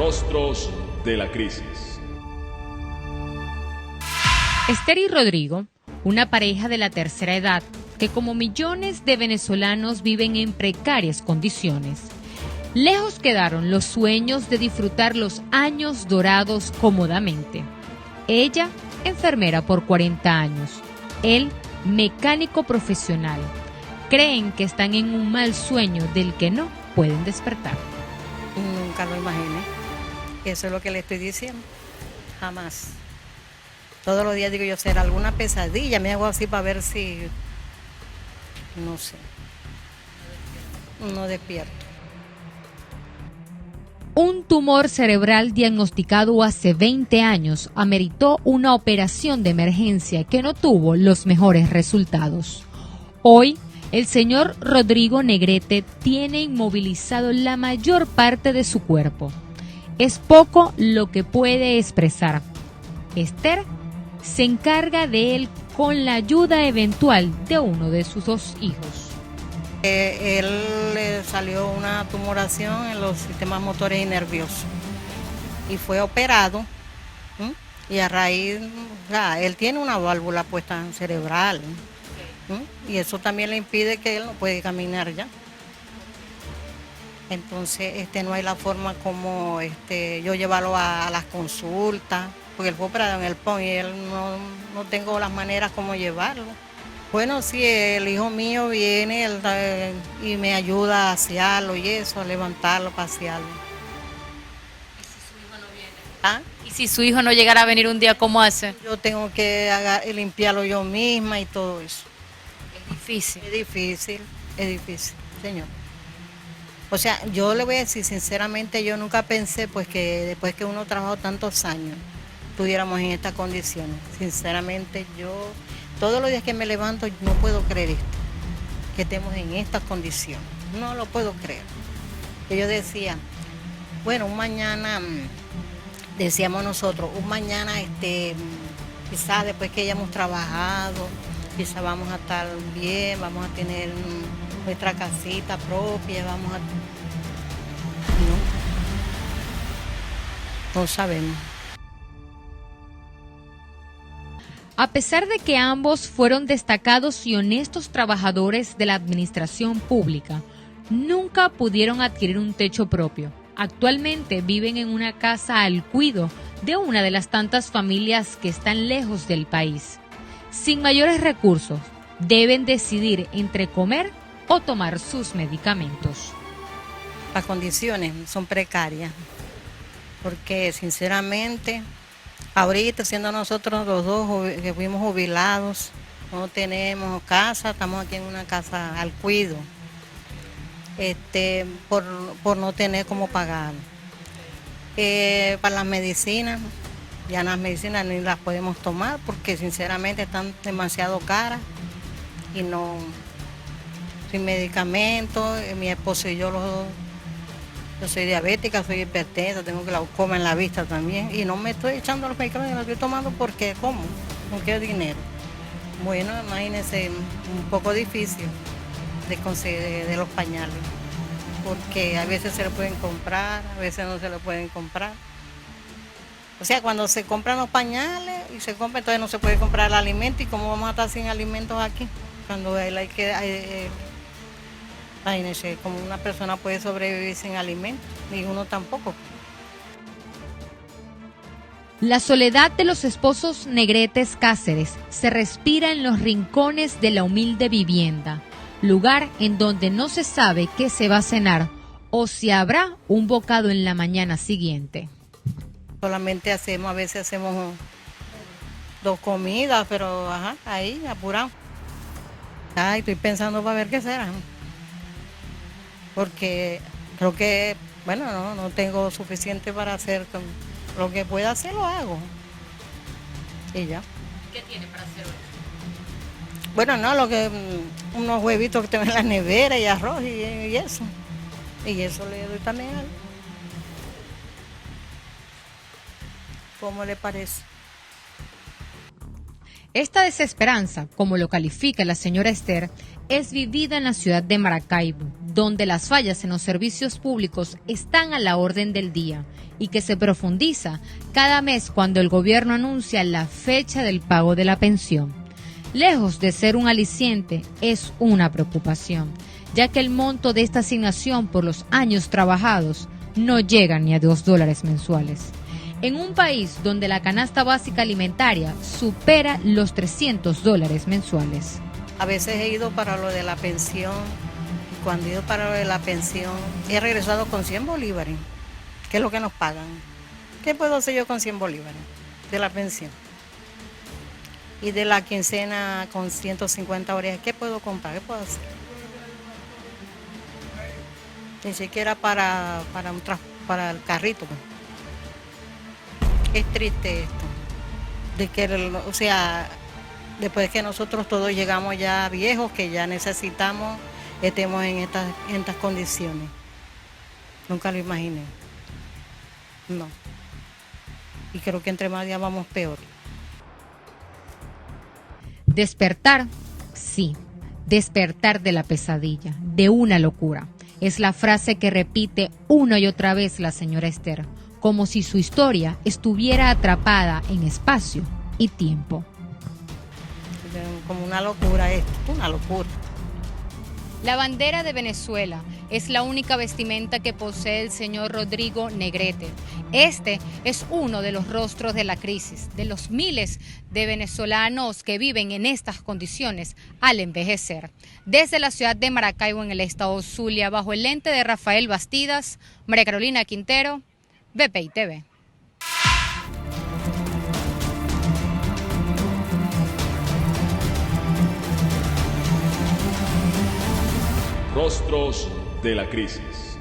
Rostros de la crisis. Esther y Rodrigo, una pareja de la tercera edad que como millones de venezolanos viven en precarias condiciones. Lejos quedaron los sueños de disfrutar los años dorados cómodamente. Ella, enfermera por 40 años. Él, mecánico profesional. Creen que están en un mal sueño del que no pueden despertar. Nunca lo imaginé. Eso es lo que le estoy diciendo. Jamás. Todos los días digo yo, será alguna pesadilla. Me hago así para ver si... No sé. No despierto. Un tumor cerebral diagnosticado hace 20 años ameritó una operación de emergencia que no tuvo los mejores resultados. Hoy, el señor Rodrigo Negrete tiene inmovilizado la mayor parte de su cuerpo. Es poco lo que puede expresar. Esther se encarga de él con la ayuda eventual de uno de sus 2 hijos. Él le salió una tumoración en los sistemas motores y nerviosos y fue operado. Y a raíz, él tiene una válvula puesta cerebral. Y eso también le impide que él no puede caminar ya. Entonces no hay la forma como yo llevarlo a las consultas, porque él fue operado en el PON y él no tengo las maneras como llevarlo. Bueno, sí, el hijo mío viene y me ayuda a asearlo y eso, a levantarlo, pasearlo. ¿Y si su hijo no viene? ¿Ah? ¿Y si su hijo no llegara a venir un día, cómo hace? Yo tengo que limpiarlo yo misma y todo eso. Es difícil. Es difícil, señor. O sea, yo le voy a decir sinceramente, yo nunca pensé pues que después que uno trabajó tantos años, estuviéramos en estas condiciones. Sinceramente, yo todos los días que me levanto no puedo creer esto, que estemos en estas condiciones. No lo puedo creer. Que yo decía, bueno, un mañana, decíamos nosotros, un mañana quizás después que hayamos trabajado, quizás vamos a estar bien, vamos a tener nuestra casita propia, vamos a... No sabemos. A pesar de que ambos fueron destacados y honestos trabajadores de la administración pública, nunca pudieron adquirir un techo propio. Actualmente viven en una casa al cuido de una de las tantas familias que están lejos del país. Sin mayores recursos, deben decidir entre comer o tomar sus medicamentos. Las condiciones son precarias, porque sinceramente, ahorita siendo nosotros los 2 que fuimos jubilados, no tenemos casa, estamos aquí en una casa al cuido, por no tener cómo pagar. Para las medicinas, ya las medicinas ni las podemos tomar porque sinceramente están demasiado caras y no, sin medicamentos. Mi esposo y yo yo soy diabética, soy hipertensa, tengo glaucoma en la vista también y no me estoy echando los medicamentos, los estoy tomando porque ¿cómo? ¿Con qué dinero? Bueno, imagínense, un poco difícil de conseguir de los pañales, porque a veces se lo pueden comprar, a veces no se lo pueden comprar. O sea, cuando se compran los pañales y se compra, entonces no se puede comprar el alimento. ¿Y cómo vamos a estar sin alimentos aquí? Cuando hay que... imagínense, como una persona puede sobrevivir sin alimentos, ni uno tampoco. La soledad de los esposos Negretes Cáceres se respira en los rincones de la humilde vivienda, lugar en donde no se sabe qué se va a cenar o si habrá un bocado en la mañana siguiente. Solamente a veces hacemos 2 comidas, pero ahí apurado. Ay, estoy pensando para ver qué será. Porque creo que, bueno, no tengo suficiente para hacer. Lo que pueda hacer lo hago. Y ya. ¿Qué tiene para hacer hoy? Bueno, no, unos huevitos que tengo en la nevera y arroz y eso. Y eso le doy también a él. ¿Cómo le parece? Esta desesperanza, como lo califica la señora Esther, es vivida en la ciudad de Maracaibo, donde las fallas en los servicios públicos están a la orden del día y que se profundiza cada mes cuando el gobierno anuncia la fecha del pago de la pensión. Lejos de ser un aliciente, es una preocupación, ya que el monto de esta asignación por los años trabajados no llega ni a $2 mensuales. En un país donde la canasta básica alimentaria supera los $300 mensuales. A veces he ido para lo de la pensión y cuando he ido para lo de la pensión he regresado con 100 bolívares, que es lo que nos pagan. ¿Qué puedo hacer yo con 100 bolívares de la pensión? Y de la quincena con 150 horas, ¿qué puedo comprar? ¿Qué puedo hacer? Ni siquiera para el carrito. Es triste esto, de que, o sea, después que nosotros todos llegamos ya viejos, que ya necesitamos, estemos en estas condiciones. Nunca lo imaginé. No. Y creo que entre más días vamos peor. Despertar, sí, despertar de la pesadilla, de una locura. Es la frase que repite una y otra vez la señora Esther, como si su historia estuviera atrapada en espacio y tiempo. Como una locura esto, una locura. La bandera de Venezuela es la única vestimenta que posee el señor Rodrigo Negrete. Este es uno de los rostros de la crisis, de los miles de venezolanos que viven en estas condiciones al envejecer. Desde la ciudad de Maracaibo, en el estado Zulia, bajo el lente de Rafael Bastidas, María Carolina Quintero, BPI TV. Rostros de la crisis.